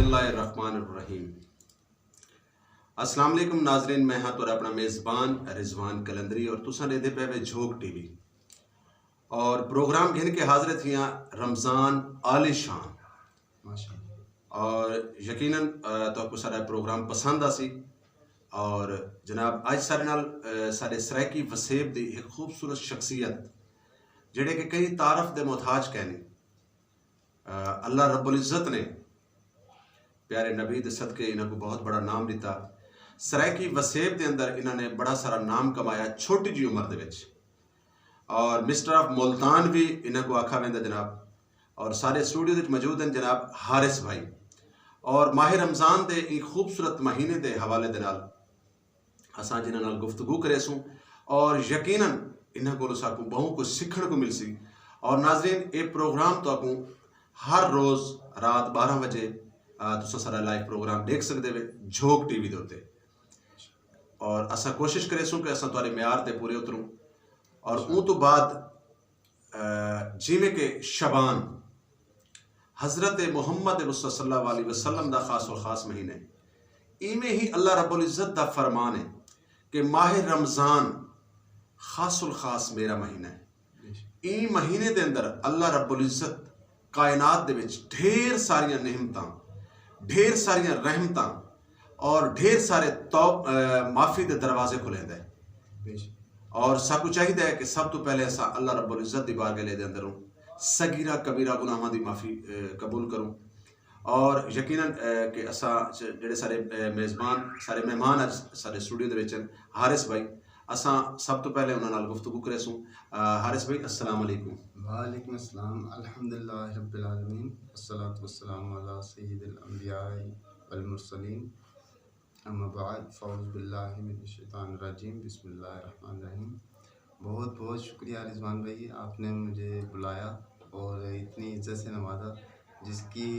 बिस्मिल्लाहिर्रहमानिर्रहीम। अस्सलाम वालेकुम नाजरीन, मैं हाँ तुरा अपना मेज़बान रिजवान कलंदरी और तुसा देते पे वे झोंक टीवी और प्रोग्राम घिन के हाजिर थी रमज़ान आलिशान माशाअल्लाह। और यकीनन तो आपको सारा प्रोग्राम पसंद आसी और जनाब आज सारे नाल सारे सरायकी वसेब दी एक खूबसूरत शख्सियत जेड़े कि कई तारफ दे मोहताज कहने अल्लाह रब्बुल इज़्ज़त ने प्यारे नबी दे सदके इन्हों को बहुत बड़ा नाम दिता। सरायकी वसेब के अंदर इन्होंने बड़ा सारा नाम कमाया छोटी जी उम्र के और मिस्टर ऑफ मुल्तान भी इन्हों को आखा वेंदा जनाब। और सारे स्टूडियो मौजूद हैं जनाब हारिस भाई और माह रमज़ान के एक खूबसूरत महीने के हवाले के नाल असां जिन्हां नाल गुफ्तगू करेसूँ और यकीनन इन्हों को साकू बहुत कुछ सीखने को मिलसी। और नाजरीन ये प्रोग्राम तो आपको हर रोज़ रात 12 बजे तुसा सारा लाइव प्रोग्राम देख सकते हो झोंक टीवी के उत्ते और असा कोशिश करेसूँ कि असा तुहारे म्यार ते पूरे उतरूँ। और उन तो बाद जिमें के शबान हज़रत मुहम्मद मुस्तफ़ा सल्लल्लाहु अलैहि वसल्लम दा खास और ख़ास महीने इमें ही अल्लाह रब्बुल इज़्ज़त दा फरमान है कि माह रमज़ान खासुल ख़ास मेरा महीना है। ई महीने के अंदर अल्लाह रब्बुल इज़्ज़त कायनात दे विच ढेर सारियां नेमतां ढेर सारियां रहमतां और ढेर सारे माफ़ी के दरवाजे खुलेंदे और सबको चाहिए कि सब तो पहले असा अल्लाह रब्बुल इज़्ज़त की बारगाह दे अंदर सगीरा कबीरा गुनाहां की माफ़ी कबूल करूँ। और यकीनन कि असा जेडे सारे मेज़बान सारे मेहमान अज सारे स्टूडियो के विच हारिस भाई असा सब तो पहले उन्होंने गुफ्तगू करेसूँ। हारिस भाई अस्सलाम वालेकुम। वालेकुम अस्सलाम। अल्हम्दुलिल्लाह रब्बिल आलमीन वस्सलातु वस्सलामु अला सय्यिदिल अंबिया'i वल मुरसलीन अम्मा बाद फ़अऊज़ु बिल्लाहि मिनश शैतानिर रजीम बिस्मिल्लाहिर रहमानिर रहीम। बहुत बहुत शुक्रिया रिजवान भाई, आपने मुझे बुलाया और इतनी इज्जत से नवाजा जिसकी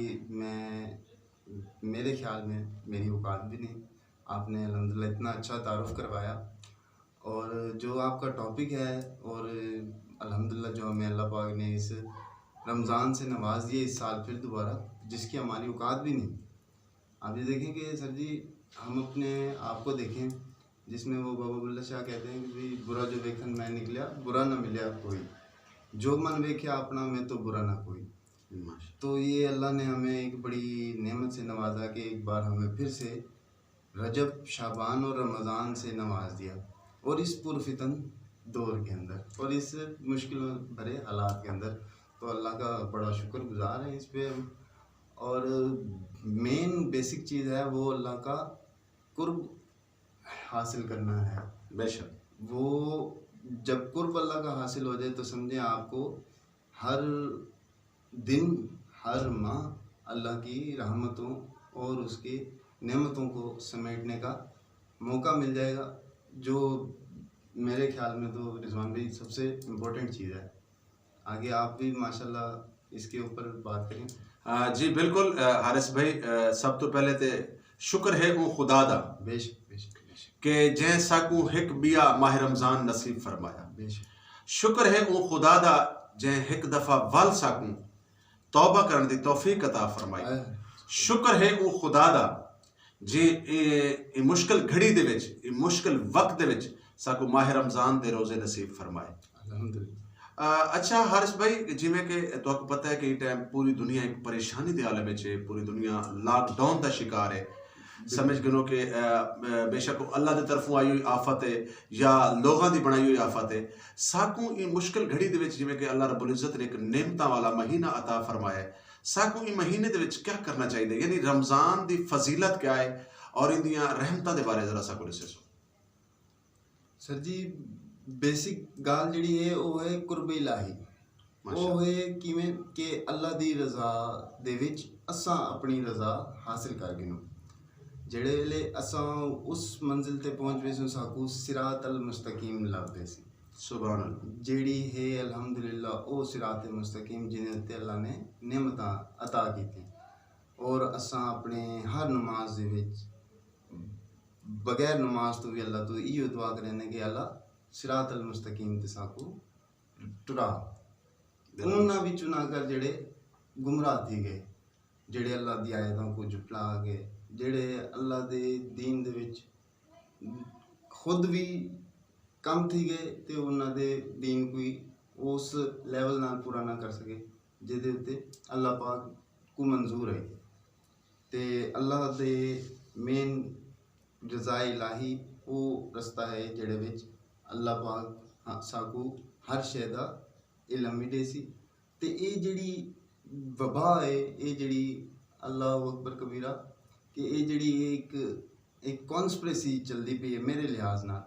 मेरे ख्याल में मेरी औकात भी नहीं। आपने अल्हम्दुलिल्लाह इतना अच्छा तारुफ़ करवाया और जो आपका टॉपिक है और अल्हम्दुलिल्लाह जो हमें अल्लाह पाक ने इस रमज़ान से नवाज दिए इस साल फिर दोबारा, जिसकी हमारी औकात भी नहीं। आप ये देखें कि सर जी हम अपने आप को देखें जिसमें वो बाबा बुल्ला शाह कहते हैं कि भाई बुरा जो वेखन मैं निकलिया बुरा ना मिले कोई, जो मन वेख्या अपना में तो बुरा ना कोई। तो ये अल्लाह ने हमें एक बड़ी नेमत से नवाजा कि एक बार हमें फिर से रजब शाबान और रमज़ान से नवाज दिया और इस पुरफितन दौर के अंदर और इस मुश्किल भरे हालात के अंदर। तो अल्लाह का बड़ा शुक्रगुजार है इस पे। और मेन बेसिक चीज़ है वो अल्लाह का कुर्ब हासिल करना है। बेशक वो जब कुर्ब अल्लाह का हासिल हो जाए तो समझें आपको हर दिन हर माह अल्लाह की रहमतों और उसकी नेमतों को समेटने का मौका मिल जाएगा, जो मेरे ख्याल में तो रिजवान भाई सबसे इम्पोर्टेंट चीज़ है। आगे आप भी माशाल्लाह इसके ऊपर बात करें। जी बिल्कुल हारिस भाई, सब तो पहले तो शुक्र है वो खुदा दा बेशक बेशक बेशक के जै साकू हिक बिया माह रमज़ान नसीब फरमाया। बेशक शुक्र शुक्र है वो खुदा दा जै हिक दफ़ा वल साकू तौबा करने की तौफीक अता फरमाई। शुक्र है वो खुदा दा जे ए मुश्किल घड़ी दे विच ए मुश्किल वक्त दे विच साकू माह रमज़ान दे रोज़े नसीब फरमाए। अल्हम्दुलिल्लाह। अच्छा हारिस भाई, जिमें कि तो आपको पता है कि टाइम पूरी दुनिया एक परेशानी के आलम है, पूरी दुनिया लॉकडाउन का शिकार है। समझ गिनो कि बेशक अल्लाह की तरफों आई हुई आफत है या लोगों की बनाई हुई आफत है। साकू इन मुश्किल घड़ी दे विच जिमें कि अल्लाह रब्बुल इज़्ज़त ने एक नेमता वाला महीना अता फरमाया है, साकू इन महीने दे विच क्या करना चाहिए, यानी रमज़ान की फजीलत क्या है और इन रहमतां दे बारे जरा साकू दसो। सर जी बेसिक गाल जी है वो है कुर्ब इलाही। वो है किवें कि अल्लाह दी रज़ा दे विच असां अपनी रज़ा हासिल कर गिनो। जेड़े वेले असां उस मंजिल ते पहुँच वे साकू सिरात अल मुस्तकीम लभदे सी। सुभान अल्लाह। जेड़ी है अल्हम्दुलिल्लाह ओ सिरात मुस्तकीम जिन्हें ते अल्लाह ने नेमतां अता की और असां अपने हर नमाज दे विच बगैर नमाज तो भी अल्लाह तो इयो दुआ करें कि अल्लाह सिरात अल मुस्तकीम ते साकू टुरा उन्हां विचों ना कर जेड़े गुमराह थी गए ਜਿਹੜੇ ਅੱਲਾ ਦੀ ਆਇਤਾਂ को झुटला के ਜਿਹੜੇ ਅੱਲਾ ਦੇ दीन ਦੇ ਵਿੱਚ खुद भी कम थी गए ਤੇ ਉਹਨਾਂ ਦੇ दीन कोई उस ਲੈਵਲ ਨਾਲ ਪੂਰਾ ਨਾ ਕਰ ਸਕੇ ਜਿਹਦੇ ਉੱਤੇ ਅੱਲਾ ਪਾਕ को मंजूर है। ਤੇ ਅੱਲਾ ਦੇ ਮੇਨ ਰਜ਼ਾ ਇਲਾਹੀ ਉਹ ਰਸਤਾ ਹੈ ਜਿਹੜੇ ਵਿੱਚ ਅੱਲਾ ਪਾਕ ਸਾਕੂ ਹਰ ਸ਼ੈ ਦਾ ਇਲਮ ਵੀ ਦੇ ਸੀ। ਤੇ ਇਹ ਜਿਹੜੀ ਵਬਾ ਹੈ, ਇਹ ਜਿਹੜੀ ਅੱਲਾਹੁ ਅਕਬਰ ਕਬੀਰਾ ਕਿ ਇਹ ਜਿਹੜੀ ਇੱਕ ਕੌਨਸਪੀਰੇਸੀ ਚੱਲਦੀ ਪਈ ਹੈ ਮੇਰੇ ਲਿਹਾਜ਼ ਨਾਲ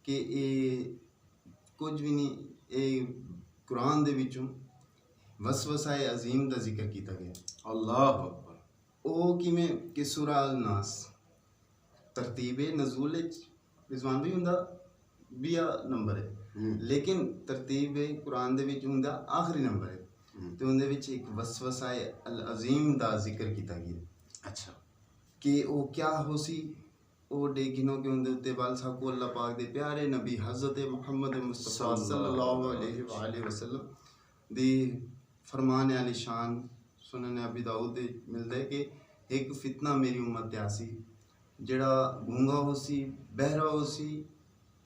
ਕਿ ਇਹ ਕੁਝ ਵੀ ਨਹੀਂ, ਇਹ ਕੁਰਾਨ ਦੇ ਵਿੱਚੋਂ ਵਸਵਸਾਏ ਅਜ਼ੀਮ ਦਾ ਜ਼ਿਕਰ ਕੀਤਾ ਗਿਆ। ਅੱਲਾਹੁ ਅਕਬਰ। ਉਹ ਕਿਵੇਂ ਕਿ ਸੂਰਾ ਅਲ ਨਾਸ ਤਰਤੀਬੇ ਨਜ਼ੂਲ ਵਿੱਚ ਰਿਜ਼ਵਾਨ ਵੀ ਹੁੰਦਾ 20 ਨੰਬਰ ਹੈ, ਲੇਕਿਨ ਤਰਤੀਬੇ ਕੁਰਾਨ ਦੇ ਵਿੱਚ ਹੁੰਦਾ ਆਖਰੀ ਨੰਬਰ ਹੈ ਤੇ ਉਹਦੇ ਵਿੱਚ ਇੱਕ ਵਸਵਸਾਏ ਅਲ ਅਜ਼ੀਮ ਦਾ ਜ਼ਿਕਰ ਕੀਤਾ ਗਿਆ। ਅੱਛਾ, ਕਿ ਉਹ ਕਿਆ ਹੋ ਸੀ ਉਹ ਡੇਗਿਨੋ ਕਿ ਉਹਦੇ ਉੱਤੇ ਬਲ ਸਾਕੂ ਅੱਲਾਹ ਪਾਕ ਦੇ ਪਿਆਰੇ ਨਬੀ ਹਜ਼ਰਤ ਮੁਹੰਮਦ ਮੁਸਤਫਾ ਸੱਲੱਲਾਹੁ ਅਲੈਹਿ ਵਸੱਲਮ ਦੀ फरमान आली शान सुनन अबी दाऊद दे मिलता है कि एक फितना मेरी उम्मत ते आसी जड़ा गूंगा हो सी, बहरा हो सी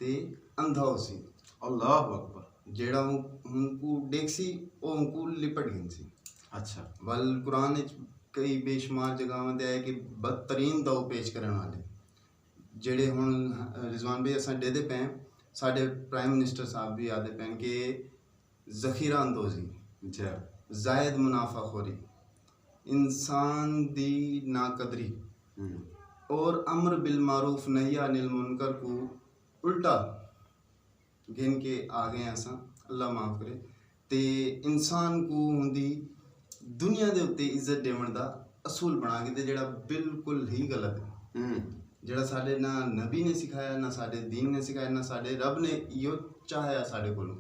ते अंधा हो सी। अल्लाह अकबर। जड़ा उनको देख सी वो उनको लिपट गई सी। अच्छा, वल कुरान कई बेशुमार जगह ते है कि बदतरीन दाव पेश करने वाले जेड़े हुण रिजवान भाई असां देदे पे साडे प्राइम मिनिस्टर साहब भी आदे पे कि ज़ख़ीरा अंदोज़ी, जायद मुनाफाखोरी, इंसान दी नाकदरी और अम्र बिल मारूफ नही अनिल मुनकर को उल्टा गिन के आ गए असां अल्लाह माफ़ करे। ते इंसान को हुंदी दुनिया दे उत्ते इज्जत देवन दा असूल बना के ते जेड़ा बिल्कुल ही गलत है, जेड़ा साडे ना नबी ने सिखाया, ना साडे दीन ने सिखाया, ना साडे रब ने इहो चाहया साडे कोलों।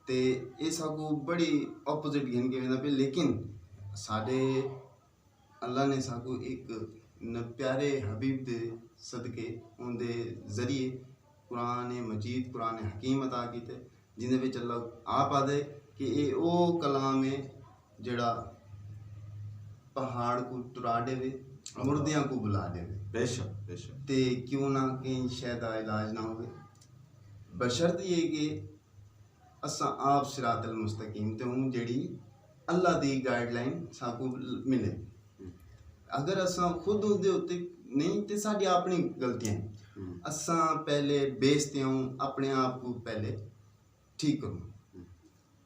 ते ये साकू बड़ी ऑपोजिट गिन के वेंदा पे, लेकिन साडे अल्लाह ने साकू एक प्यारे हबीब दे सदके उनके जरिए कुरान मजीद कुरान हकीम अता कीते जिंदे विच अल्लाह आप आदे कि ये ओ कलाम है जड़ा पहाड़ को टुरा देवे, मुर्दियां को बुला देवे। बेशक बेशक। ते क्यों ना कहीं शय दा इलाज ना होवे, बशर्त ये कि असां आप सिरातल मुस्तकीम ते हूँ जेड़ी अल्लाह दी गाइडलाइन साकू मिले। अगर असां खुद उहदे उत्ते नहीं ते साडी अपनी गलतियां हैं, असां पहले बेसते हूँ अपने आप को पहले ठीक करूँ,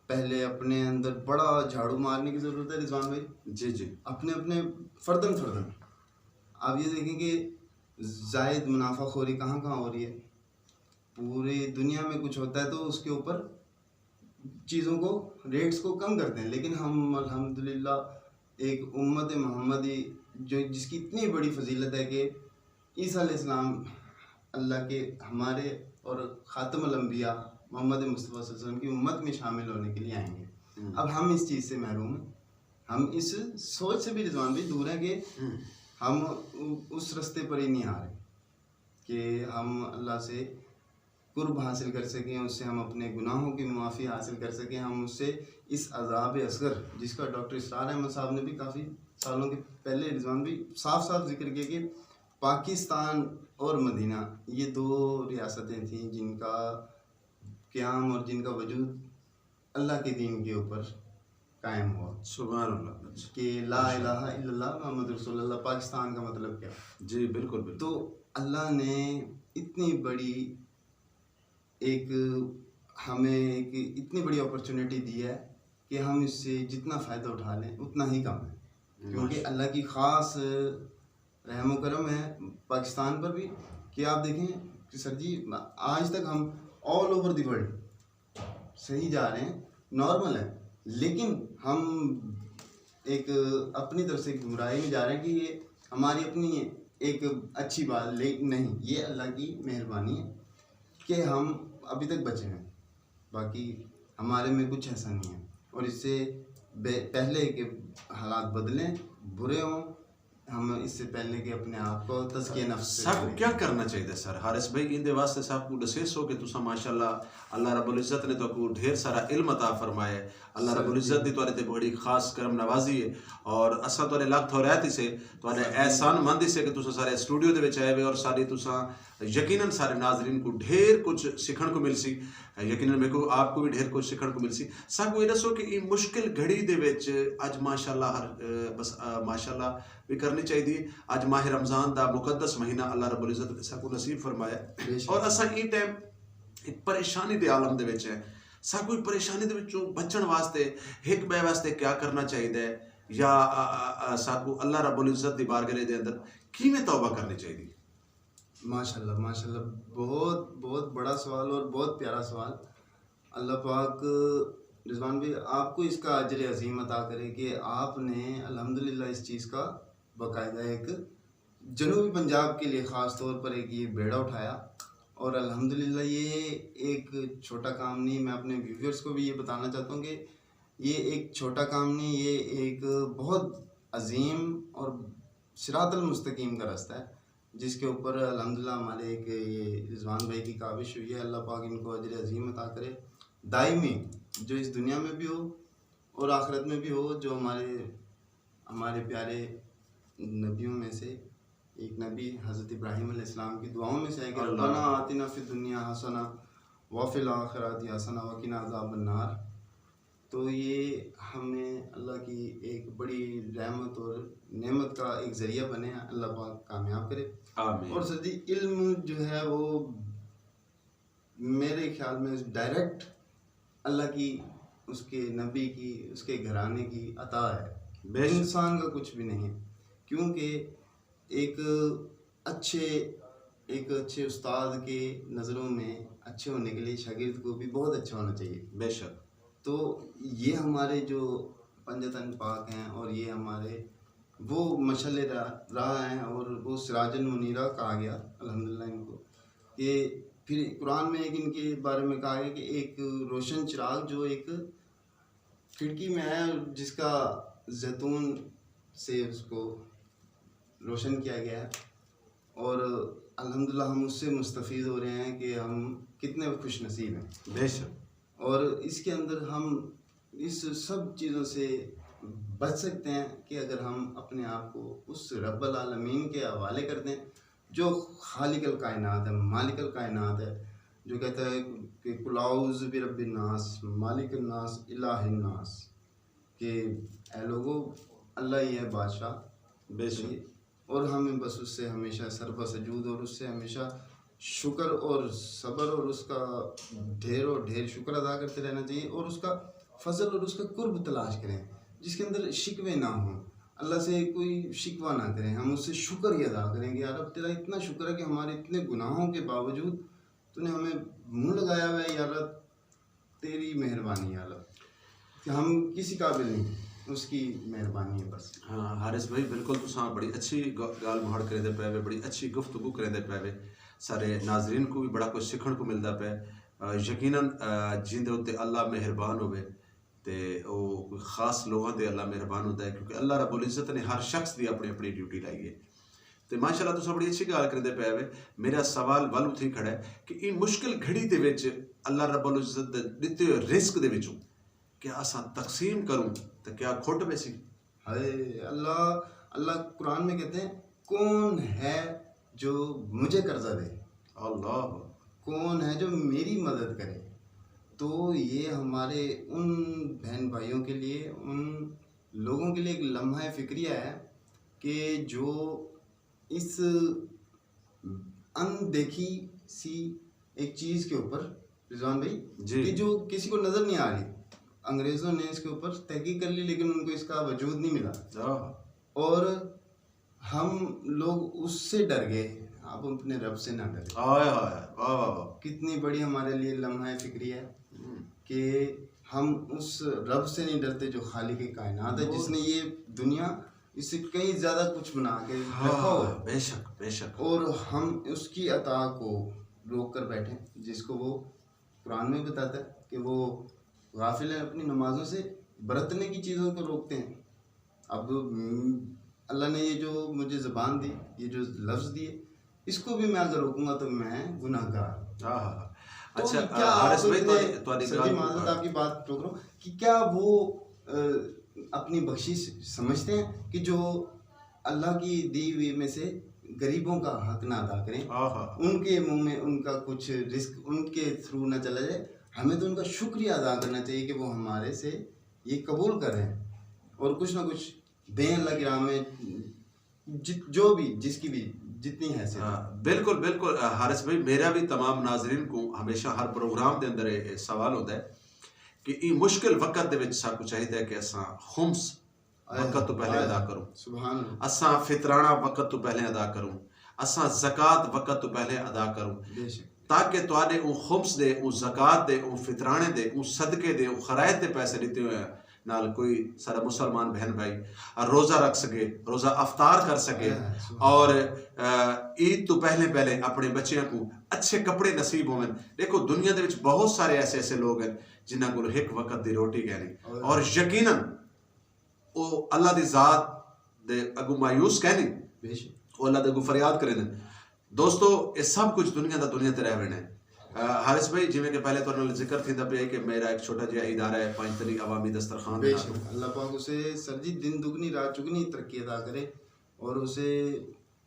पहले अपने अंदर बड़ा झाड़ू मारने की ज़रूरत है रिजवान भाई। जी जी। अपने अपने फर्दन आप ये देखें कि जायद मुनाफाखोरी कहाँ कहाँ हो रही है। पूरी दुनिया में कुछ होता है तो उसके ऊपर चीज़ों को रेट्स को कम करते हैं, लेकिन हम अल्हम्दुलिल्लाह एक उम्मत मोहम्मदी जो जिसकी इतनी बड़ी फजीलत है कि ईसा अलैहिस्सलाम अल्लाह के हमारे और ख़ातमुल अंबिया मोहम्मद मुस्तफ़ा सल्लल्लाहु अलैहि वसल्लम की उम्मत में शामिल होने के लिए आएंगे। अब हम इस चीज़ से महरूम हैं, हम इस सोच से भी रिजवान भी दूर हैं कि हम उस रास्ते पर ही नहीं आ रहे कि हम अल्लाह से कुर्ब हासिल कर सकें, उससे हम अपने गुनाहों की मुआफ़ी हासिल कर सकें, हम उससे इस अज़ाब असगर जिसका डॉक्टर इसरार अहमद साहब ने भी काफ़ी सालों के पहले रिजवान भी साफ साफ जिक्र किया कि पाकिस्तान और मदीना ये दो रियासतें थीं जिनका क़याम और जिनका वजूद अल्लाह के दीन के ऊपर कायम हुआ। सुभान अल्लाह। कि ला इलाहा इल्लल्लाह मुहम्मद रसूलुल्लाह पाकिस्तान का मतलब क्या। जी बिल्कुल बिल्कुल। तो अल्लाह ने इतनी बड़ी हमें एक इतनी बड़ी अपॉर्चुनिटी दी है कि हम इससे जितना फ़ायदा उठा लें उतना ही कम है, क्योंकि अल्लाह की ख़ास रहम करम है पाकिस्तान पर भी कि आप देखें कि सर जी आज तक हम ऑल ओवर द वर्ल्ड सही जा रहे हैं, नॉर्मल है, लेकिन हम एक अपनी तरफ से गुमराही में जा रहे हैं कि ये हमारी अपनी एक अच्छी बात नहीं, ये अल्लाह की मेहरबानी है कि हम अभी तक बचे हैं, बाकी हमारे में कुछ ऐसा नहीं है। और इससे पहले के हालात बदलें, बुरे हों, हम इससे पहले कि अपने आप को तज़किया नफ्स से साकू करें। क्या करना चाहिए सर हारिस भाई इंदे वास्ते साकू दसेस हो कि तुसा माशाल्लाह अल्लाह रब्बुल इज्जत ने तो को ढेर सारा इल्म अता फरमाया है। अल्लाह रब्बुल इज्जत दी तोरे ते बड़ी खास करम नवाजी है और असा तोरे लग थोरैती से तोरे एहसान मंदी से कि तुसा सारे स्टूडियो दे विच आए वे और सारी तुसा यकीनन सारे नाजरीन को ढेर कुछ सीखण को मिल सी। यकीनन मेरे को आपको भी ढेर कुछ सीखण को मिल सी। साकू ये दसो कि ई मुश्किल घड़ी दे विच अज माशाल्लाह बस माशाल्लाह भी करनी चाहिए। अज माह रमज़ान दा मुकद्दस महीना अल्लाह रब्बुल इज्जत ने साकू नसीब फरमाया और असा ई टाइम एक परेशानी दे आलम दे विच है। साकू परेशानी दे विचों बचण वास्ते हिक बे वास्ते क्या करना चाहिए या साकू अल्लाह रब्बुल इज्जत दी बारगाह दे अंदर किवें तौबा करनी चाहिए? माशाल्लाह माशाल्लाह, बहुत बहुत बड़ा सवाल और बहुत प्यारा सवाल। अल्लाह पाक रिजवान भाई आपको इसका अजर अजीम अता करे कि आपने अल्हम्दुलिल्लाह इस चीज़ का बाकायदा एक जनूबी पंजाब के लिए ख़ास तौर पर एक ये बेड़ा उठाया और अल्हम्दुलिल्लाह ये एक छोटा काम नहीं। मैं अपने व्यूअर्स को भी ये बताना चाहता हूँ कि ये एक छोटा काम नहीं, ये एक बहुत अजीम और सिरातल मुस्तकीम का रास्ता है जिसके ऊपर अल्हम्दुलिल्लाह हमारे एक ये रिजवान भाई की काविश हुई है। अल्लाह पाक इनको अजर अजीम अता करे दायमी, जो इस दुनिया में भी हो और आखिरत में भी हो। जो हमारे प्यारे नबियों में से एक नबी हज़रत इब्राहीम अलैहिस्सलाम की दुआओं में से है कि रब्बना आतिना फिद दुनिया हसना व फिल आखिरति हसना व किना अज़ाबन्नार। तो ये हमें अल्लाह की एक बड़ी रहमत और नेमत का एक ज़रिया बने, अल्लाह पाक कामयाब करे। आमीन। और सदी इल्म जो है वो मेरे ख्याल में डायरेक्ट अल्लाह की, उसके नबी की, उसके घराने की अता है, इंसान का कुछ भी नहीं। क्योंकि एक अच्छे उस्ताद के नज़रों में अच्छे होने के लिए शागिर्द को भी बहुत अच्छा होना चाहिए। बेशक। तो ये हमारे जो पंजतन पाक हैं और ये हमारे वो मशले राह हैं और वो सिराजन मुनीरा कहा गया अल्हम्दुलिल्लाह इनको। कि फिर कुरान में एक इनके बारे में कहा गया कि एक रोशन चिराग जो एक खिड़की में है जिसका जैतून से उसको रोशन किया गया है और अल्हम्दुलिल्लाह हम उससे मुस्तफ़ीद हो रहे हैं कि हम कितने खुश नसीब हैं। बेशक। और इसके अंदर हम इस सब चीज़ों से बच सकते हैं कि अगर हम अपने आप को उस रब्बुल आलमीन के हवाले कर दें जो खालिकुल कायनात है, मालिकुल कायनात है, जो कहता है कि कुल औज़ु बिरब्बिन नास मालिकुन नास इलाहिन नास, कि ऐ लोगों अल्लाह ही है बादशाह। बेशक। और हमें बस उससे हमेशा सरफ़ सजूद और उससे हमेशा शुक्र और सब्र और उसका ढेर शुक्र अदा करते रहना चाहिए और उसका फजल और उसका कुर्ब तलाश करें जिसके अंदर शिकवे ना हों। अल्लाह से कोई शिकवा ना करें, हम उससे शुक्र ही अदा करेंगे। यार अब तेरा इतना शुक्र है कि हमारे इतने गुनाहों के बावजूद तूने हमें मुँह लगाया हुआ है। यार तेरी मेहरबानी, यार कि हम किसी काबिल नहीं, उसकी मेहरबानी है बस। हाँ हारिस भाई बिल्कुल तुसां बड़ी अच्छी गाल मोहड़ करेंदे पे, बड़ी अच्छी गुफ्तगू करेंदे पे, सारे नाजरीन को भी बड़ा कुछ सीखण को मिलता पे। यकीनन जिंदे उत्ते अल्लाह मेहरबान होवे ते वो कोई खास लोगों ते अल्लाह मेहरबान होता है क्योंकि अल्लाह रब्बुल इज्जत ने हर शख्स की अपनी अपनी ड्यूटी लाई है। तो माशाल्लाह तुसां बड़ी अच्छी गाल करेंदे पे। मेरा सवाल वल उठी खड़ा है कि इन मुश्किल घड़ी दे विच अल्लाह रब्बुल इज्जत दे दिते हुए रिस्क दे विचों क्या असां तकसीम करूं तो क्या खोट बेसी? हाय अल्लाह कुरान में कहते हैं कौन है जो मुझे कर्जा दे, अल्लाह कौन है जो मेरी मदद करे। तो ये हमारे उन बहन भाइयों के लिए, उन लोगों के लिए एक लम्हा फिक्रिया है कि जो इस अनदेखी सी एक चीज़ के ऊपर रिजवान भाई जी। कि जो किसी को नज़र नहीं आ रही, अंग्रेज़ों ने इसके ऊपर तहकीक कर ली लेकिन उनको इसका वजूद नहीं मिला और हम लोग उससे डर गए। आप अपने रब से ना डरे। कितनी बड़ी हमारे लिए लम्हा फिक्री है कि हम उस रब से नहीं डरते जो खालिक कायनात है, जिसने ये दुनिया इससे कहीं ज़्यादा कुछ बना के रखा हुआ है। बेशक बेशक। और हम उसकी अता को रोक कर बैठे, जिसको वो कुरान में बताता है कि वो गाफिल हैं, अपनी नमाज़ों से बरतने की चीज़ों को रोकते हैं। अब अल्लाह ने ये जो मुझे ज़बान दी, ये जो लफ्ज़ दिए, इसको भी मैं अगर रोकूंगा तो मैं गुनाहगार। हाँ हाँ हाँ। तो अच्छा क्या आप हारिस भाई इतने ਤੁਹਾਡੀ सर जी, ਗੱਲ माजरत आपकी बात रोक रहा हूँ कि क्या वो अपनी बख्शिश समझते हैं कि जो अल्लाह की दी हुई में से गरीबों का हक ना अदा करें, हाँ हाँ उनके मुंह में उनका कुछ रिस्क उनके थ्रू ना चला जाए। हमें तो उनका शुक्रिया अदा करना चाहिए कि वो हमारे से ये कबूल कर रहे हैं और कुछ ना कुछ दें अल्लाह की राह में, जो भी जिसकी भी जितनी हैसियत है। हाँ, बिल्कुल बिल्कुल हारिस भाई, मेरा भी तमाम नाजरीन को हमेशा हर प्रोग्राम के अंदर ये सवाल होता है कि ई मुश्किल वक्त दे विच साकू चाहिए कि असां खुम्स वक्त तो पहले अदा करूं, सुभान अल्लाह, असां फितराना वक्त तो पहले अदा करूं, असां ज़कात वक्त तो पहले अदा करूं, बेशक ताकि तुहाडे उ खुम्स दे, उ ज़कात दे, उ फितराने दे, उ सदके दे, उ खरायत दे पैसे दिते हुए हैं नाल कोई सारा मुसलमान बहन भाई रोज़ा रख सके, रोज़ा अफ्तार कर सके और ईद तो पहले पहले अपने बच्चों को अच्छे कपड़े नसीब होवे। देखो दुनिया दे विच बहुत सारे ऐसे ऐसे लोग हैं जिन्हां कोल एक वक्त दी रोटी कहनी और यकीनन वो अल्लाह दी ज़ात दे अगू मायूस कहनी, बेशक वो अल्लाह दे अगू फरियाद करें। दोस्तों ये सब कुछ दुनिया ते रहने है। हारिस भाई जिवें कि पहले तुहाडे नाल जिक्र थींदा पिया कि मेरा एक छोटा जिहा इदारा है पंज तरी अवामी दस्तरखान दे नाल। बेशक अल्लाह पाक उसे सर जी दिन दुगनी रात चुगनी तरक्की अदा करे और उसे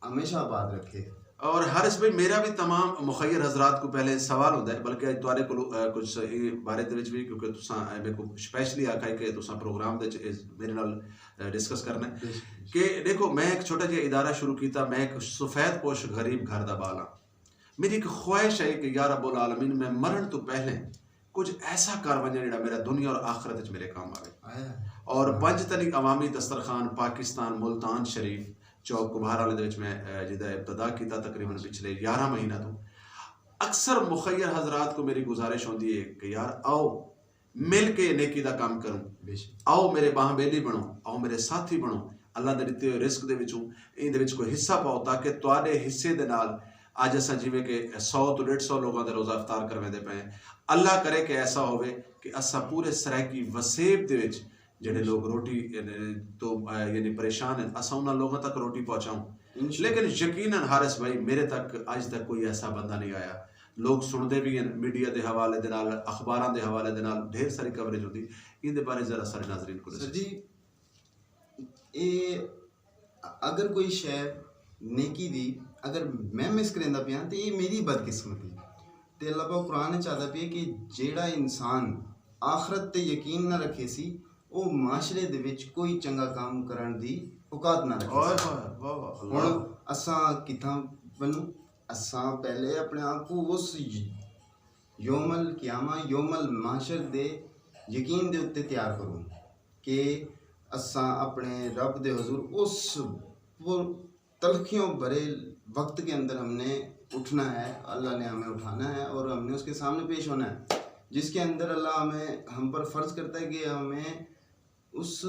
हमेशा आबाद रखे। और हारिस भाई मेरा भी तमाम मुखैर हजरात को पहले सवाल होता है, बल्कि अज तुहाडे कोल कुछ ये बारे दे विच भी क्योंकि तुसां मेरे को स्पैशली आखा है कि तुसां प्रोग्राम दे मेरे नाल डिस्कस करना है कि देखो मैं एक छोटा जिहा इदारा शुरू किया, मैं एक सफेद पोश गरीब घर दा बाल हाँ। मेरी एक ख्वाहिश है कि या रब्बुल आलमीन मैं मरण तो पहले कुछ ऐसा कर वंजा जिहड़ा मेरा दुनिया और आखिरत विच मेरे काम आवे। और पंज तनी अवामी दस्तरखान पाकिस्तान मुल्तान शरीफ चौक कुभार वाले दे विच मैं जिहदा इब्तदा किया तकरीबन पिछले 11 महीना तो अक्सर मुखैर हजरात को मेरी गुजारिश होती है कि यार आओ मिल के नेकी दा काम करूं, आओ मेरे बाहबेली बनो, आओ मेरे साथी बनो, अल्लाह दे दिते हुए रिस्क दे विचों इन दे विच कोई हिस्सा पाओ ताकि तुहाडे हिस्से दे नाल अज असां जिवें कि 100 तो 150 लोगों के रोज़ा अफ्तार करवाते पे हैं। अल्लाह करे कि ऐसा होवे कि असां पूरे सरायकी वसेब दे विच जिहड़े लोग रोटी तो यानी परेशान हैं असां उन्हां लोगों तक रोटी पहुँचाऊं। लेकिन यकीनन हारिस भाई मेरे तक अज तक कोई ऐसा बंदा नहीं आया। लोग सुनते भी हैं मीडिया के हवाले दे नाल, अखबारां दे हवाले दे नाल ढेर सारी कवरेज होती, इहदे बारे जरा सारे नाज़रीन को सर जी ये अगर कोई शै नेकी दी अगर मैं मिस करेंदा पिया तो ये मेरी बदकिस्मती ते अल्लाह पाक कुरान च आखदा पिया कि जेड़ा इंसान आखरत ते यकीन ना रखे सी वो माशरे दे विच कोई चंगा काम करन दी औकात ना रखे। हुण असां किथां बनूं, असां पहले अपने आप को उस योमल क़यामा योमल माशर दे यकीन दे उत्ते तैयार करूं कि असां अपने रब दे हुजूर उस वो तलखियों भरे वक्त के अंदर हमने उठना है, अल्लाह ने हमें उठाना है और हमने उसके सामने पेश होना है, जिसके अंदर अल्लाह हमें हम पर फ़र्ज़ करता है कि हमें उस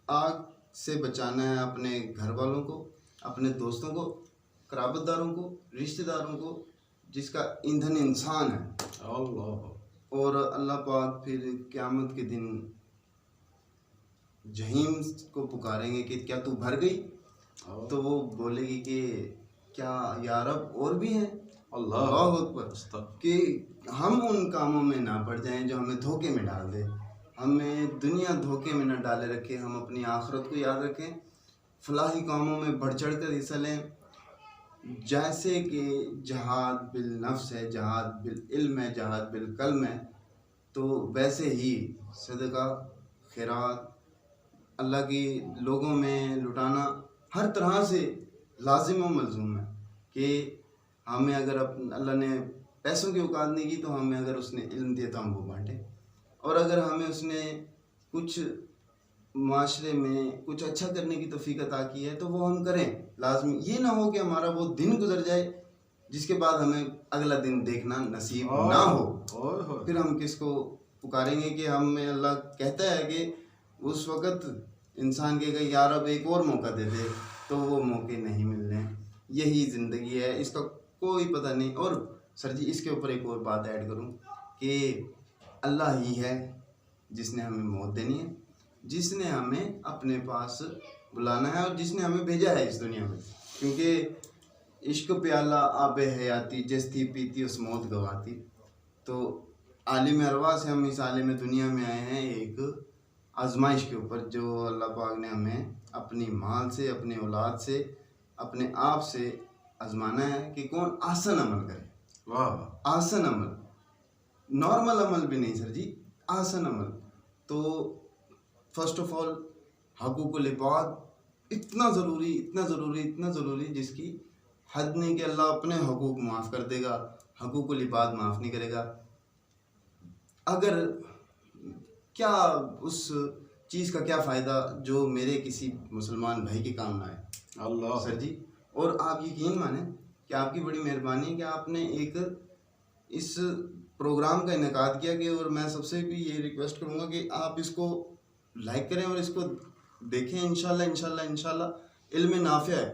आग से बचाना है अपने घर वालों को, अपने दोस्तों को, कराबतदारों को, रिश्तेदारों को, जिसका ईंधन इंसान है। और अल्लाह पाक फिर क़यामत के दिन जहीम को पुकारेंगे कि क्या तू भर गई, तो वो बोलेगी कि क्या या रब और भी हैं। अल्लाह अकबर, कि हम उन कामों में ना पड़ जाएं जो हमें धोखे में डाल दे, हमें दुनिया धोखे में ना डाले रखे, हम अपनी आखिरत को याद रखें, फलाही कामों में बढ़ चढ़ कर हिस्सा लें, जैसे कि जहाद बिल नफ्स है, जहाद बिल इल्म है, जहाद बिल कल्म है, तो वैसे ही सदका खैरात अल्लाह की लोगों में लुटाना हर तरह से लाजिम और मलजूम है कि हमें अगर अल्लाह ने पैसों की औकात नहीं की तो हमें अगर उसने इल्म दिया तो हम वो बांटें, और अगर हमें उसने कुछ माशरे में कुछ अच्छा करने की तौफीक अता की है तो वो हम करें लाजमी। ये ना हो कि हमारा वो दिन गुजर जाए जिसके बाद हमें अगला दिन देखना नसीब ना हो, फिर हम किसको पुकारेंगे कि हमें अल्लाह कहता है कि उस वक़्त इंसान कहेगा यार अब एक और मौका दे दे, तो वो मौके नहीं मिलने। यही ज़िंदगी है, इसका कोई पता नहीं। और सर जी इसके ऊपर एक और बात ऐड करूं कि अल्लाह ही है जिसने हमें मौत देनी है, जिसने हमें अपने पास बुलाना है और जिसने हमें भेजा है इस दुनिया में। क्योंकि इश्क प्याला आबे हयाती, जस्ती पीती उस मौत गवाती। तो आलिम अरवा से हम इस आलिम दुनिया में आए हैं एक आजमाइश के ऊपर, जो अल्लाह पाक ने हमें अपनी माल से, अपने औलाद से, अपने आप से आजमाना है कि कौन आसन अमल करे। वाह वाह। आसन अमल, नॉर्मल अमल भी नहीं सर जी, आसन अमल। तो फर्स्ट ऑफ ऑल हकूकुल इबाद इतना ज़रूरी, इतना ज़रूरी, इतना ज़रूरी, जिसकी हद नहीं कि अल्लाह अपने हकूक माफ़ कर देगा, हकूकुल इबाद माफ़ नहीं करेगा। अगर क्या उस चीज़ का क्या फ़ायदा जो मेरे किसी मुसलमान भाई के काम ना आए अल्लाह सर जी। और आप यकीन माने कि आपकी बड़ी मेहरबानी है कि आपने एक इस प्रोग्राम का इनेकाद किया कि, और मैं सबसे भी ये रिक्वेस्ट करूँगा कि आप इसको लाइक करें और इसको देखें। इंशाल्लाह इंशाल्लाह इंशाल्लाह इल्म नाफ़िया है,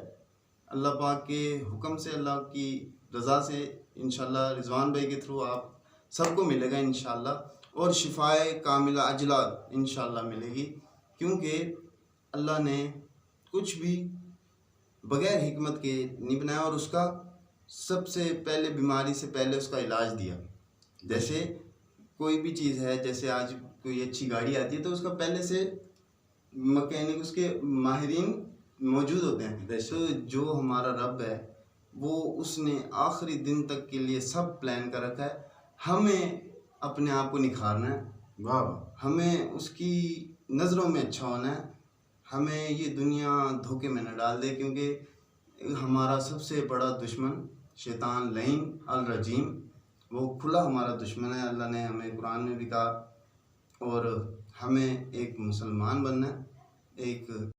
अल्लाह पाक के हुक्म से, अल्लाह की रज़ा से इंशाल्लाह रिजवान भाई के थ्रू आप सबको मिलेगा इंशाल्लाह, और शिफाए कामिला अजला इंशाल्लाह मिलेगी। क्योंकि अल्लाह ने कुछ भी बग़ैर हिकमत के नहीं बनाया, और उसका सबसे पहले बीमारी से पहले उसका इलाज दिया। जैसे कोई भी चीज़ है, जैसे आज कोई अच्छी गाड़ी आती है तो उसका पहले से मैकेनिक, उसके माहिरीन मौजूद होते हैं। तो जो हमारा रब है वो उसने आखिरी दिन तक के लिए सब प्लान कर रखा है। हमें अपने आप को निखारना है, वाह वाह। हमें उसकी नज़रों में अच्छा होना है, हमें ये दुनिया धोखे में न डाल दे। क्योंकि हमारा सबसे बड़ा दुश्मन शैतान लईन अल रजीम, वो खुला हमारा दुश्मन है। अल्लाह ने हमें कुरान में भी कहा, और हमें एक मुसलमान बनना है, एक